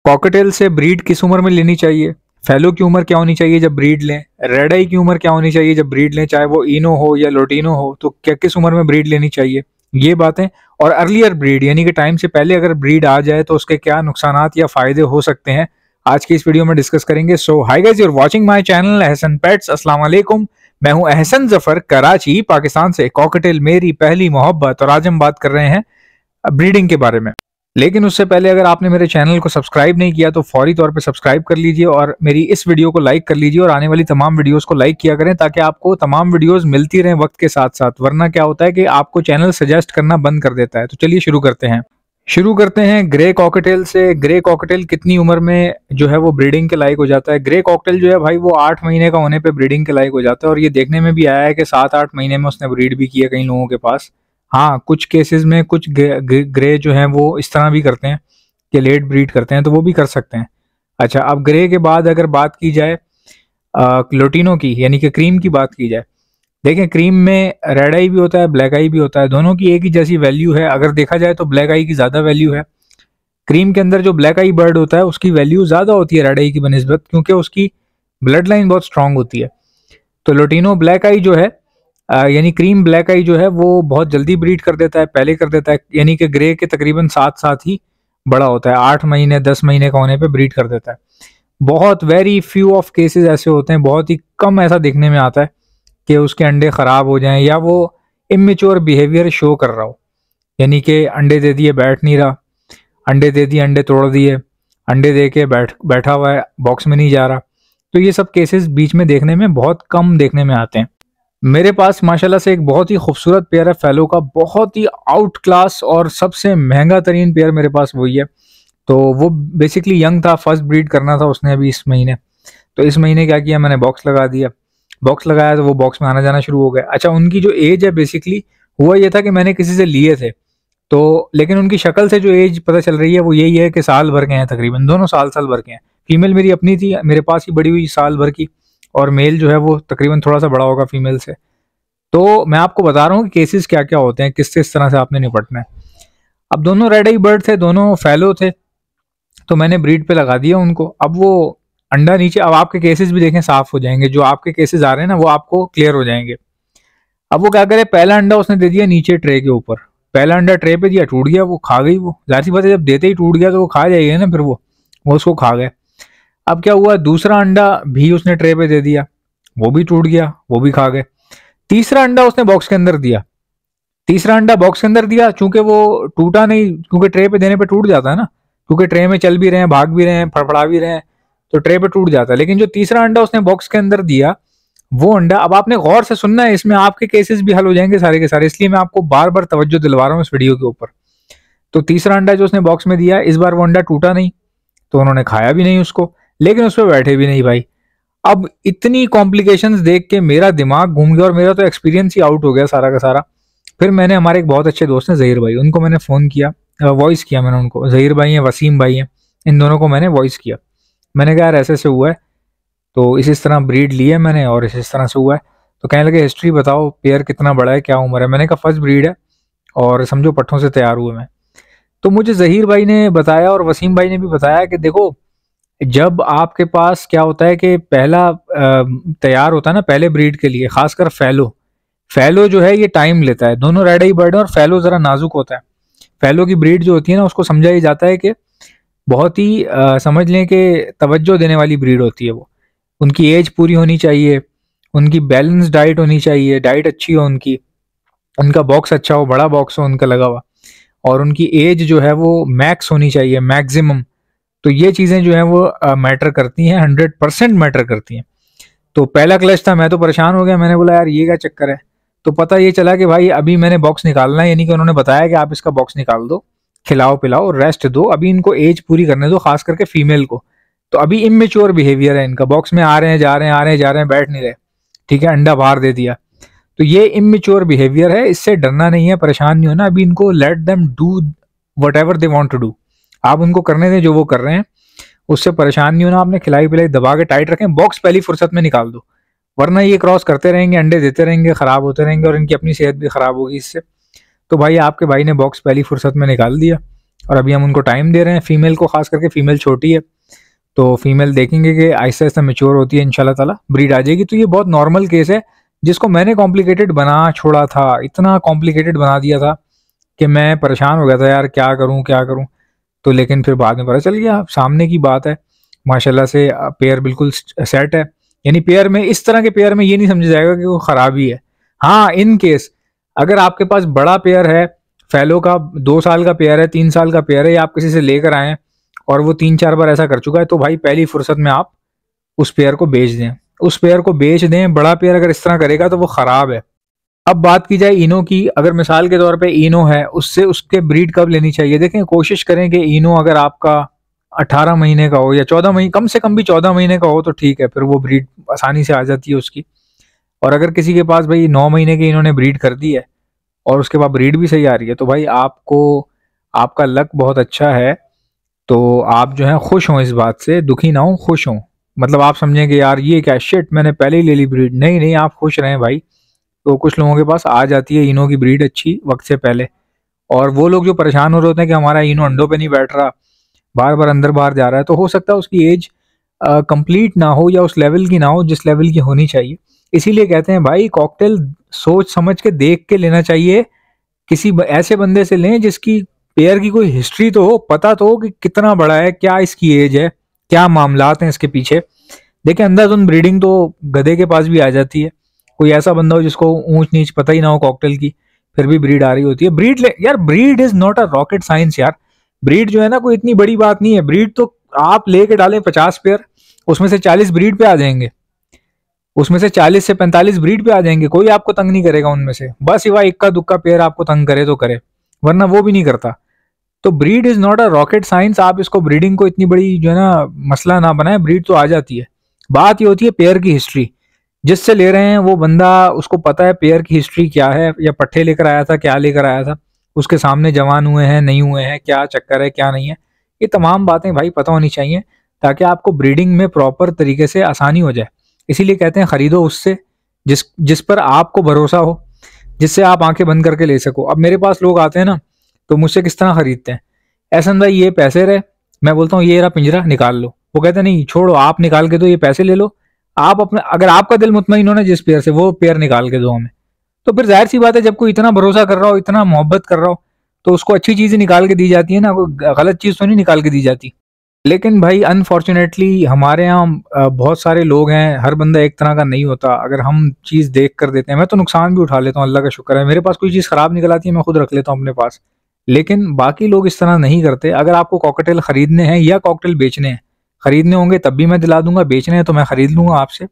Cocktail से breed किस उम्र में लेनी चाहिए, फैलो की उम्र क्या होनी चाहिए जब ब्रीड लें, रेड आई की उम्र क्या होनी चाहिए जब ब्रीड लें, चाहे वो इनो हो या लोटिनो हो, तो क्या किस उम्र में ब्रीड लेनी चाहिए, ये बातें। और अर्लियर ब्रीड यानी कि टाइम से पहले अगर ब्रीड आ जाए तो उसके क्या नुकसानात या फायदे हो सकते हैं, आज की इस वीडियो में डिस्कस करेंगे। So hi guys, you are watching my channel Ahsan pets. अस्सलाम वालेकुम, मैं हूं अहसन जफर, कराची पाकिस्तान से। कॉकटेल मेरी पहली मोहब्बत, और आज हम बात कर रहे हैं ब्रीडिंग के बारे में। लेकिन उससे पहले अगर आपने मेरे चैनल को सब्सक्राइब नहीं किया तो फौरी तौर पे सब्सक्राइब कर लीजिए और मेरी इस वीडियो को लाइक कर लीजिए और आने वाली तमाम वीडियोस को लाइक किया करें ताकि आपको तमाम वीडियोस मिलती रहें वक्त के साथ साथ। वरना क्या होता है कि आपको चैनल सजेस्ट करना बंद कर देता है। तो चलिए शुरू करते हैं ग्रे कॉकटेल से। ग्रे कॉकटेल कितनी उम्र में जो है वो ब्रीडिंग के लायक हो जाता है। ग्रे कॉकटेल जो है भाई वो 8 महीने का होने पे ब्रीडिंग के लायक हो जाता है, और ये देखने में भी आया है कि 7-8 महीने में उसने ब्रीड भी किया कई लोगों के पास। हाँ, कुछ केसेस में कुछ ग्रे जो है वो इस तरह भी करते हैं कि लेट ब्रीड करते हैं, तो वो भी कर सकते हैं। अच्छा, अब ग्रे के बाद अगर बात की जाए लोटिनो की यानी कि क्रीम की बात की जाए, देखें क्रीम में रेड आई भी होता है, ब्लैक आई भी होता है, दोनों की एक ही जैसी वैल्यू है। अगर देखा जाए तो ब्लैक आई की ज़्यादा वैल्यू है। क्रीम के अंदर जो ब्लैक आई बर्ड होता है उसकी वैल्यू ज़्यादा होती है रेड आई की बनिस्बत, क्योंकि उसकी ब्लड लाइन बहुत स्ट्रांग होती है। तो लोटिनो ब्लैक आई जो है यानी क्रीम ब्लैक आई जो है वो बहुत जल्दी ब्रीड कर देता है, पहले कर देता है, यानी कि ग्रे के तकरीबन साथ ही बड़ा होता है। 8 महीने 10 महीने का होने पे ब्रीड कर देता है। बहुत वेरी फ्यू ऑफ केसेस ऐसे होते हैं, बहुत ही कम ऐसा देखने में आता है कि उसके अंडे ख़राब हो जाएं या वो इमेच्योर बिहेवियर शो कर रहा हो, यानी कि अंडे दे दिए बैठ नहीं रहा, अंडे दे दिए अंडे तोड़ दिए, अंडे दे के बैठा हुआ है बॉक्स में नहीं जा रहा। तो ये सब केसेस बीच में देखने में बहुत कम देखने में आते हैं। मेरे पास माशाल्लाह से एक बहुत ही खूबसूरत पेयर है फैलो का, बहुत ही आउट क्लास और सबसे महंगा तरीन पेयर मेरे पास वही है। तो वो बेसिकली यंग था, फर्स्ट ब्रीड करना था उसने अभी इस महीने। तो इस महीने क्या किया, मैंने बॉक्स लगा दिया। बॉक्स लगाया तो वो बॉक्स में आना जाना शुरू हो गया। अच्छा, उनकी जो एज है बेसिकली हुआ ये था कि मैंने किसी से लिए थे, तो लेकिन उनकी शक्ल से जो एज पता चल रही है वो यही है कि साल भर के हैं, तकरीबन दोनों साल भर के हैं। फीमेल मेरी अपनी थी, मेरे पास ही बड़ी हुई साल भर की, और मेल जो है वो तकरीबन थोड़ा सा बड़ा होगा फीमेल से। तो मैं आपको बता रहा हूँ कि केसेस क्या क्या होते हैं, किस तरह से आपने निपटना है। अब दोनों रेड आई बर्ड थे, दोनों फैलो थे, तो मैंने ब्रीड पे लगा दिया उनको। अब वो अंडा नीचे, अब आपके केसेस भी देखें साफ हो जाएंगे, जो आपके केसेस आ रहे हैं ना वो आपको क्लियर हो जाएंगे। अब वो क्या करे, पहला अंडा उसने दे दिया नीचे ट्रे के ऊपर, पहला अंडा ट्रे पे दिया, टूट गया, वो खा गई। वो जाहिर सी बात है, जब देते ही टूट गया तो वो खा जाएगी ना, फिर वो उसको खा गए। अब क्या हुआ, दूसरा अंडा भी उसने ट्रे पे दे दिया, वो भी टूट गया, वो भी खा गए। तीसरा अंडा उसने बॉक्स के अंदर दिया, तीसरा अंडा बॉक्स के अंदर दिया, चूंकि वो टूटा नहीं, क्योंकि ट्रे पे देने पे टूट जाता है ना, क्योंकि ट्रे में चल भी रहे हैं, भाग भी रहे हैं, फड़फड़ा भी रहे हैं, तो ट्रे पे टूट जाता है। लेकिन जो तीसरा अंडा उसने बॉक्स के अंदर दिया वो अंडा, अब आपने गौर से सुनना है, इसमें आपके केसेस भी हल हो जाएंगे सारे के सारे, इसलिए मैं आपको बार बार तवज्जो दिलवा रहा हूँ इस वीडियो के ऊपर। तो तीसरा अंडा जो उसने बॉक्स में दिया, इस बार वो अंडा टूटा नहीं, तो उन्होंने खाया भी नहीं उसको, लेकिन उस पर बैठे भी नहीं भाई। अब इतनी कॉम्प्लिकेशंस देख के मेरा दिमाग घूम गया और मेरा तो एक्सपीरियंस ही आउट हो गया सारा का सारा। फिर मैंने, हमारे एक बहुत अच्छे दोस्त हैं जहीर भाई, उनको मैंने फ़ोन किया, वॉइस किया मैंने उनको। जहीर भाई हैं, वसीम भाई हैं, इन दोनों को मैंने वॉइस किया। मैंने कहा यार ऐसे से हुआ है, तो इस तरह ब्रीड ली है मैंने और इस तरह से हुआ है। तो कहने लगे हिस्ट्री बताओ, पेयर कितना बड़ा है, क्या उम्र है। मैंने कहा फर्स्ट ब्रीड है और समझो पट्ठों से तैयार हुए मैं। तो मुझे जहीर भाई ने बताया और वसीम भाई ने भी बताया कि देखो, जब आपके पास क्या होता है कि पहला तैयार होता है ना पहले ब्रीड के लिए, खासकर फैलो जो है ये टाइम लेता है। दोनों रेड आई बर्ड है और फैलो ज़रा नाजुक होता है। फैलो की ब्रीड जो होती है ना उसको समझा ही जाता है कि बहुत ही समझ लें कि तवज्जो देने वाली ब्रीड होती है वो। उनकी एज पूरी होनी चाहिए, उनकी बैलेंस डाइट होनी चाहिए, डाइट अच्छी हो उनकी, उनका बॉक्स अच्छा हो, बड़ा बॉक्स हो उनका लगा हुआ, और उनकी एज जो है वो मैक्स होनी चाहिए, मैक्सिमम। तो ये चीज़ें जो हैं वो मैटर करती हैं, 100% मैटर करती हैं। तो पहला क्लच था, मैं तो परेशान हो गया, मैंने बोला यार ये क्या चक्कर है। तो पता ये चला कि भाई अभी मैंने बॉक्स निकालना है, यानी कि उन्होंने बताया कि आप इसका बॉक्स निकाल दो, खिलाओ पिलाओ, रेस्ट दो, अभी इनको एज पूरी करने दो, खास करके फीमेल को। तो अभी इमेच्योर बिहेवियर है इनका, बॉक्स में आ रहे हैं जा रहे हैं, आ रहे हैं जा रहे हैं, बैठ नहीं रहे, ठीक है, अंडा बाहर दे दिया, तो ये इमेच्योर बिहेवियर है, इससे डरना नहीं है, परेशान नहीं होना। अभी इनको let them do whatever they want to do, आप उनको करने दें जो वो कर रहे हैं, उससे परेशान नहीं होना। आपने खिलाई पिलाई दबा के टाइट रखें, बॉक्स पहली फुर्सत में निकाल दो, वरना ये क्रॉस करते रहेंगे, अंडे देते रहेंगे, खराब होते रहेंगे और इनकी अपनी सेहत भी खराब होगी इससे। तो भाई आपके भाई ने बॉक्स पहली फुर्सत में निकाल दिया और अभी हम उनको टाइम दे रहे हैं, फीमेल को, खास करके फीमेल छोटी है, तो फीमेल देखेंगे कि आहिस्ता आहिस्ता मैच्योर होती है, इंशाल्लाह ताला ब्रीड आ जाएगी। तो ये बहुत नॉर्मल केस है जिसको मैंने कॉम्प्लिकेटेड बना छोड़ा था, इतना कॉम्प्लिकेटेड बना दिया था कि मैं परेशान हो गया था यार, क्या करूं क्या करूं। तो लेकिन फिर बाद में पता चल गया, सामने की बात है, माशाल्लाह से पेयर बिल्कुल सेट है। यानी पेयर में, इस तरह के पेयर में ये नहीं समझा जाएगा कि वो खराबी है। हाँ, इन केस अगर आपके पास बड़ा पेयर है, फैलो का 2 साल का पेयर है, 3 साल का पेयर है, या आप किसी से लेकर आए हैं और वो 3-4 बार ऐसा कर चुका है, तो भाई पहली फुर्सत में आप उस पेयर को बेच दें, उस पेयर को बेच दें। बड़ा पेयर अगर इस तरह करेगा तो वो खराब है। अब बात की जाए इनो की, अगर मिसाल के तौर पे इनो है, उससे उसके ब्रीड कब लेनी चाहिए? देखें, कोशिश करें कि इनो अगर आपका 18 महीने का हो या 14 महीने, कम से कम भी 14 महीने का हो तो ठीक है, फिर वो ब्रीड आसानी से आ जाती है उसकी। और अगर किसी के पास भाई 9 महीने के इन्होंने ब्रीड कर दी है और उसके बाद ब्रीड भी सही आ रही है, तो भाई आपको, आपका लक बहुत अच्छा है। तो आप जो है खुश हों, इस बात से दुखी ना हो, खुश हों। मतलब आप समझें कि यार ये क्या शिट, मैंने पहले ही ले ली ब्रीड। नहीं नहीं, आप खुश रहें भाई। तो कुछ लोगों के पास आ जाती है इनो की ब्रीड अच्छी वक्त से पहले, और वो लोग जो परेशान हो रहे होते हैं कि हमारा इनो अंडों पे नहीं बैठ रहा, बार बार अंदर बाहर जा रहा है, तो हो सकता है उसकी एज कंप्लीट ना हो या उस लेवल की ना हो जिस लेवल की होनी चाहिए। इसीलिए कहते हैं भाई, कॉकटेल सोच समझ के देख के लेना चाहिए। किसी ऐसे बंदे से लें जिसकी पेयर की कोई हिस्ट्री तो हो, पता तो हो कि कितना बड़ा है, क्या इसकी एज है, क्या मामलात हैं इसके पीछे। देखिए, अंधाधुंध ब्रीडिंग तो गधे के पास भी आ जाती है। कोई ऐसा बंदा हो जिसको ऊंच नीच पता ही ना हो कॉकटेल की, फिर भी ब्रीड आ रही होती है। ब्रीड ले यार, breed is not a rocket science यार। ब्रीड जो है ना, कोई इतनी बड़ी बात नहीं है। ब्रीड तो आप लेके डालें 50 पेयर, उसमें से 40 ब्रीड पे आ जाएंगे, उसमें से 40 से 45 ब्रीड पे आ जाएंगे, कोई आपको तंग नहीं करेगा उनमें से। बस सिवा इक्का दुक्का पेयर आपको तंग करे तो करे, वरना वो भी नहीं करता। तो breed is not a rocket science. आप इसको, ब्रीडिंग को इतनी बड़ी जो है ना मसला ना बनाए, ब्रीड तो आ जाती है। बात ये होती है पेयर की हिस्ट्री, जिससे ले रहे हैं वो बंदा, उसको पता है पेयर की हिस्ट्री क्या है, या पट्ठे लेकर आया था, क्या लेकर आया था, उसके सामने जवान हुए हैं नहीं हुए हैं, क्या चक्कर है क्या नहीं है, ये तमाम बातें भाई पता होनी चाहिए, ताकि आपको ब्रीडिंग में प्रॉपर तरीके से आसानी हो जाए। इसीलिए कहते हैं खरीदो उससे जिस जिस पर आपको भरोसा हो, जिससे आप आंखें बंद करके ले सको। अब मेरे पास लोग आते हैं ना, तो मुझसे किस तरह खरीदते हैं, एहसन भाई ये पैसे रहे, मैं बोलता हूँ ये रहा पिंजरा, निकाल लो। वो कहते हैं नहीं छोड़ो, आप निकाल के दो, ये पैसे ले लो। आप अपने, अगर आपका दिल मुतमईन हो ना जिस पेयर से, वो पेयर निकाल के दो हमें। तो फिर जाहिर सी बात है, जब कोई इतना भरोसा कर रहा हो, इतना मोहब्बत कर रहा हो, तो उसको अच्छी चीजें निकाल के दी जाती है ना, कोई गलत चीज तो नहीं निकाल के दी जाती। लेकिन भाई अनफॉर्चुनेटली हमारे यहाँ बहुत सारे लोग हैं, हर बंदा एक तरह का नहीं होता। अगर हम चीज़ देख कर देते हैं, मैं तो नुकसान भी उठा लेता हूँ, अल्लाह का शुक्र है, मेरे पास कोई चीज़ ख़राब निकल आती है, मैं खुद रख लेता हूँ अपने पास। लेकिन बाकी लोग इस तरह नहीं करते। अगर आपको कॉकटेल खरीदने हैं या कॉकटेल बेचने हैं, खरीदने होंगे तब भी मैं दिला दूंगा, बेचने हैं तो मैं खरीद लूंगा आपसे।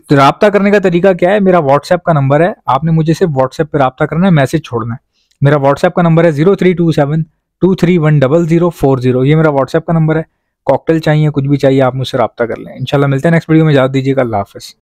तो राब्ता करने का तरीका क्या है, मेरा व्हाट्सएप का नंबर है, आपने मुझे सिर्फ व्हाट्सएप पे राब्ता करना है, मैसेज छोड़ना है। मेरा व्हाट्सएप का नंबर है 0327231040। ये मेरा व्हाट्सएप का नंबर है। कॉकटेल चाहिए, कुछ भी चाहिए, आप मुझसे राब्ता कर लें। इंशाल्लाह मिलते हैं नेक्स्ट वीडियो में, इजाज़त दीजिएगा, अल्लाह हाफ़िज़।